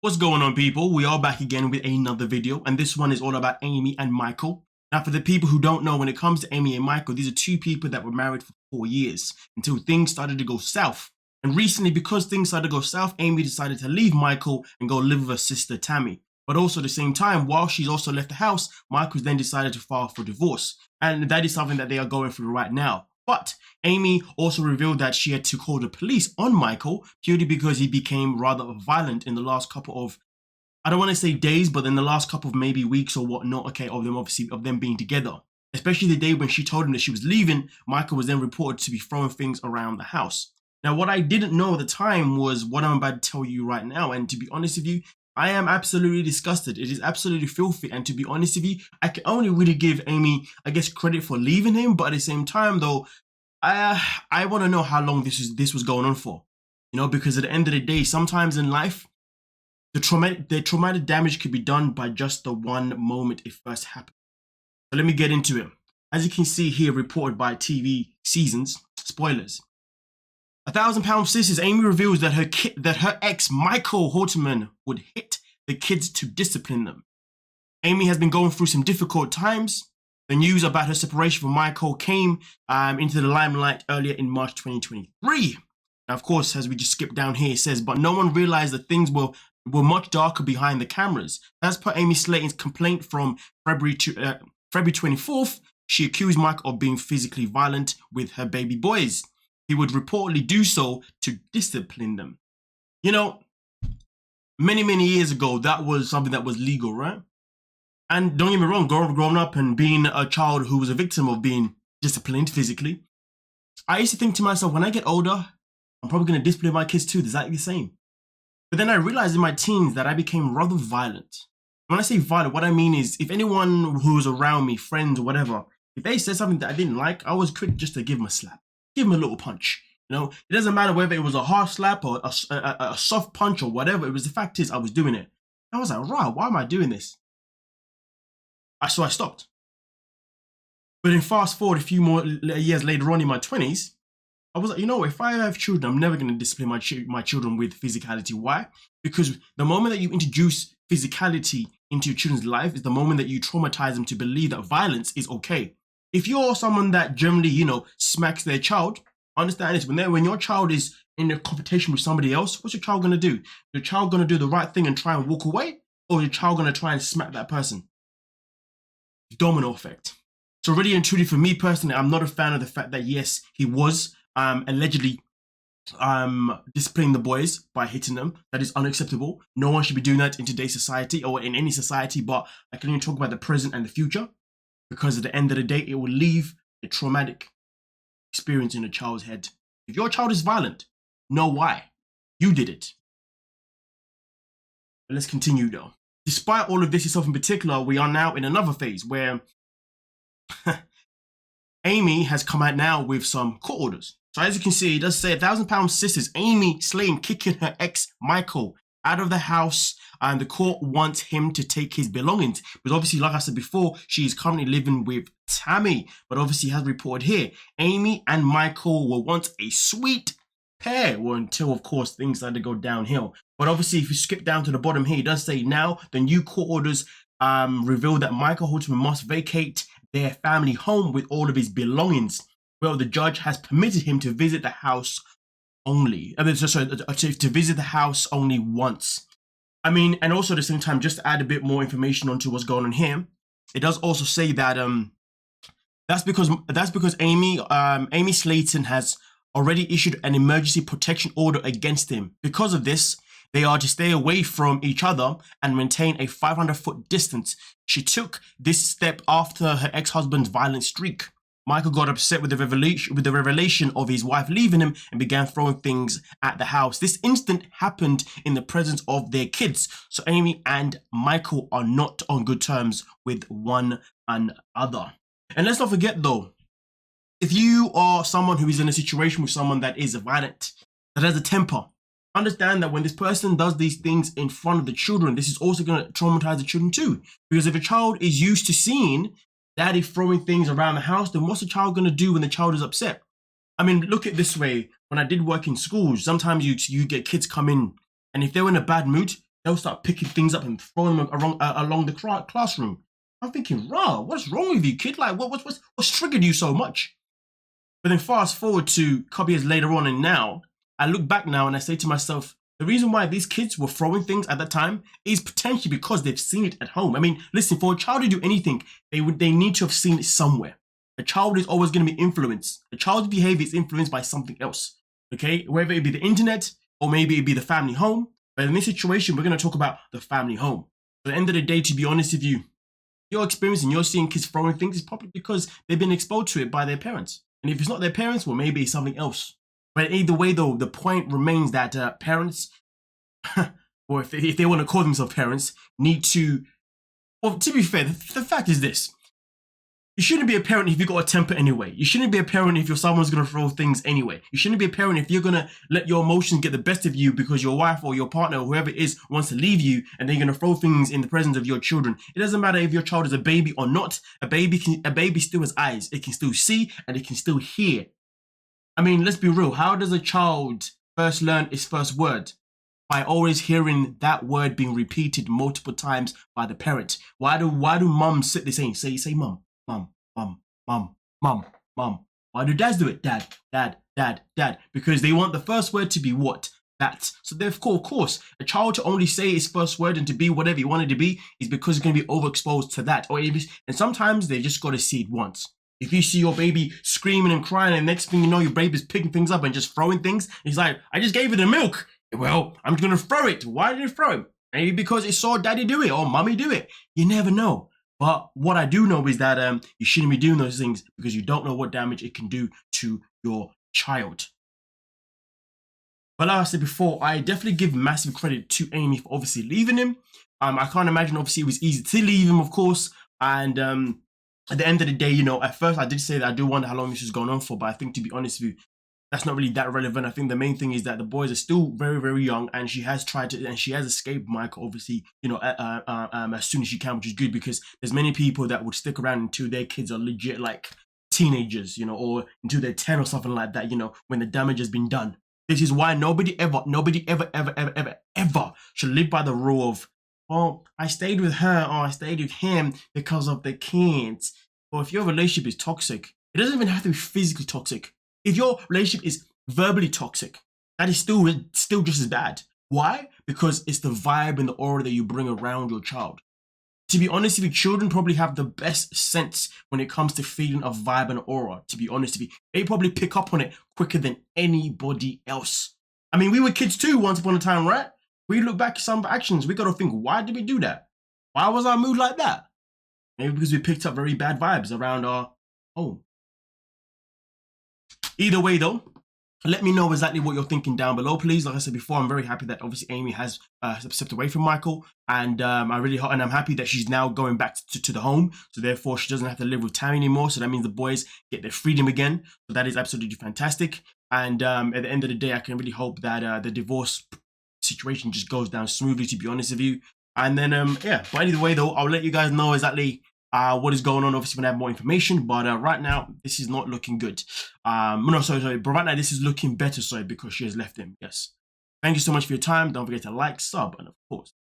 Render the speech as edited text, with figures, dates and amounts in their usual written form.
What's going on, people? We are back again with another video, and this one is all about Amy and Michael. Now, for the people who don't know, when it comes to Amy and Michael, these are two people that were married for 4 years until things started to go south. And recently, because things started to go south, Amy decided to leave Michael and go live with her sister Tammy. But also at the same time, while she's also left the house, Michael then decided to file for divorce. And that is something that they are going through right now. But Amy also revealed that she had to call the police on Michael purely because he became rather violent in the last couple of, I don't want to say days, but in the last couple of maybe weeks or whatnot, okay, of them being together. Especially the day when she told him that she was leaving, Michael was then reported to be throwing things around the house. Now, what I didn't know at the time was what I'm about to tell you right now. And to be honest with you, I am absolutely disgusted. It is absolutely filthy. And to be honest with you, I can only really give Amy, I guess, credit for leaving him. But at the same time, though, I want to know how long this was going on for. You know, because at the end of the day, sometimes in life, the traumatic damage could be done by just the one moment it first happened. So let me get into it. As you can see here, reported by TV Seasons, spoilers. £1,000 sisters, Amy reveals that her ex Michael Hortman would hit the kids to discipline them. Amy has been going through some difficult times. The news about her separation from Michael came into the limelight earlier in March 2023. Now, of course, as we just skip down here, it says, but no one realized that things were much darker behind the cameras. As per Amy Slaton's complaint from February 24th, she accused Michael of being physically violent with her baby boys. He would reportedly do so to discipline them. You know, many years ago, that was something that was legal, right? And don't get me wrong, growing up and being a child who was a victim of being disciplined physically, I used to think to myself, when I get older, I'm probably going to discipline my kids too. Exactly the same. But then I realized in my teens that I became rather violent. When I say violent, what I mean is if anyone who was around me, friends or whatever, if they said something that I didn't like, I was quick just to give them a slap. Give him a little punch. You know, it doesn't matter whether it was a hard slap or a soft punch or whatever. It was, the fact is, I was doing it. I was like, right, why am I doing this? So I stopped. But then fast forward a few more years later on in my 20s, I was like, you know, if I have children, I'm never going to discipline my children with physicality. Why? Because the moment that you introduce physicality into your children's life is the moment that you traumatize them to believe that violence is okay. If you're someone that generally, you know, smacks their child, understand this, when your child is in a competition with somebody else, what's your child going to do? Your child going to do the right thing and try and walk away? Or your child going to try and smack that person? Domino effect. So really and truly, for me personally, I'm not a fan of the fact that, yes, he was allegedly disciplining the boys by hitting them. That is unacceptable. No one should be doing that in today's society or in any society, but I can only talk about the present and the future. Because at the end of the day, it will leave a traumatic experience in a child's head. If your child is violent, know why. You did it. But let's continue though. Despite all of this itself in particular, we are now in another phase where Amy has come out now with some court orders. So as you can see, it does say £1,000 sisters, Amy Slaton kicking her ex Michael out of the house, and the court wants him to take his belongings. Because obviously, like I said before, she is currently living with Tammy. But obviously, has reported here, Amy and Michael were once a sweet pair. Well, until, of course, things started to go downhill. But obviously, if you skip down to the bottom here, it does say now the new court orders reveal that Michael Hortman must vacate their family home with all of his belongings. Well, the judge has permitted him to visit the house only. To visit the house only once. I mean, and also at the same time, just to add a bit more information onto what's going on here, it does also say that that's because Amy Slaton has already issued an emergency protection order against him. Because of this, they are to stay away from each other and maintain a 500-foot distance. She took this step after her ex-husband's violent streak. Michael got upset with the revelation of his wife leaving him and began throwing things at the house. This incident happened in the presence of their kids. So Amy and Michael are not on good terms with one another. And let's not forget though, if you are someone who is in a situation with someone that is violent, that has a temper, understand that when this person does these things in front of the children, this is also going to traumatize the children too. Because if a child is used to seeing daddy throwing things around the house, then what's the child going to do when the child is upset? I mean, look at it this way. When I did work in schools, sometimes you get kids come in, and if they're in a bad mood, they'll start picking things up and throwing them along the classroom. I'm thinking, rah, what's wrong with you, kid? Like, what's triggered you so much? But then fast forward to a couple years later on, and now I look back now and I say to myself, the reason why these kids were throwing things at that time is potentially because they've seen it at home. I mean, listen, for a child to do anything, they need to have seen it somewhere. A child is always going to be influenced. A child's behavior is influenced by something else, okay? Whether it be the internet or maybe it be the family home. But in this situation, we're going to talk about the family home. At the end of the day, to be honest with you, your experience and you're seeing kids throwing things is probably because they've been exposed to it by their parents. And if it's not their parents, well, maybe it's something else. But either way, though, the point remains that parents, or if they want to call themselves parents, need to, well, to be fair, the fact is this. You shouldn't be a parent if you got a temper anyway. You shouldn't be a parent if someone's going to throw things anyway. You shouldn't be a parent if you're going to let your emotions get the best of you because your wife or your partner or whoever it is wants to leave you and they're going to throw things in the presence of your children. It doesn't matter if your child is a baby or not. A baby still has eyes. It can still see and it can still hear. I mean, let's be real. How does a child first learn its first word? By always hearing that word being repeated multiple times by the parent. Why do mums sit there saying, say mum? Mum, mum, mum, mum, mum. Why do dads do it? Dad, dad, dad, dad. Because they want the first word to be what? That. So therefore, of course, a child to only say his first word and to be whatever he wanted to be is because he's going to be overexposed to that. And sometimes they just got to see it once. If you see your baby screaming and crying and next thing you know, your baby's picking things up and just throwing things, he's like, I just gave it the milk. Well, I'm going to throw it. Why did you throw it? Maybe because it saw daddy do it or mommy do it. You never know. But what I do know is that you shouldn't be doing those things because you don't know what damage it can do to your child. But like I said before, I definitely give massive credit to Amy for obviously leaving him. I can't imagine, obviously, it was easy to leave him, of course. And at the end of the day, you know, at first I did say that I do wonder how long this was going on for. But I think, to be honest with you, that's not really that relevant. I think the main thing is that the boys are still very, very young, and she has tried to, and she has escaped Michael, obviously, you know, as soon as she can, which is good because there's many people that would stick around until their kids are legit like teenagers, you know, or until they're 10 or something like that, you know, when the damage has been done. This is why nobody ever should live by the rule of, oh, I stayed with her or I stayed with him because of the kids. Or if your relationship is toxic, it doesn't even have to be physically toxic. If your relationship is verbally toxic, that is still just as bad. Why? Because it's the vibe and the aura that you bring around your child. To be honest with you, children probably have the best sense when it comes to feeling a vibe and aura, to be honest with you. They probably pick up on it quicker than anybody else. I mean, we were kids too once upon a time, right? We look back at some actions, we got to think, why did we do that? Why was our mood like that? Maybe because we picked up very bad vibes around our home. Either way, though, let me know exactly what you're thinking down below, please. Like I said before, I'm very happy that obviously Amy has stepped away from Michael, and I'm happy that she's now going back to the home. So therefore, she doesn't have to live with Tammy anymore. So that means the boys get their freedom again. So that is absolutely fantastic. And at the end of the day, I can really hope that the divorce situation just goes down smoothly, to be honest with you. And then yeah. But either way, though, I'll let you guys know exactly what is going on, obviously, when I have more information. But right now, this is not looking good. No, sorry. But right now, this is looking better, sorry, because she has left him. Yes. Thank you so much for your time. Don't forget to like, sub, and of course,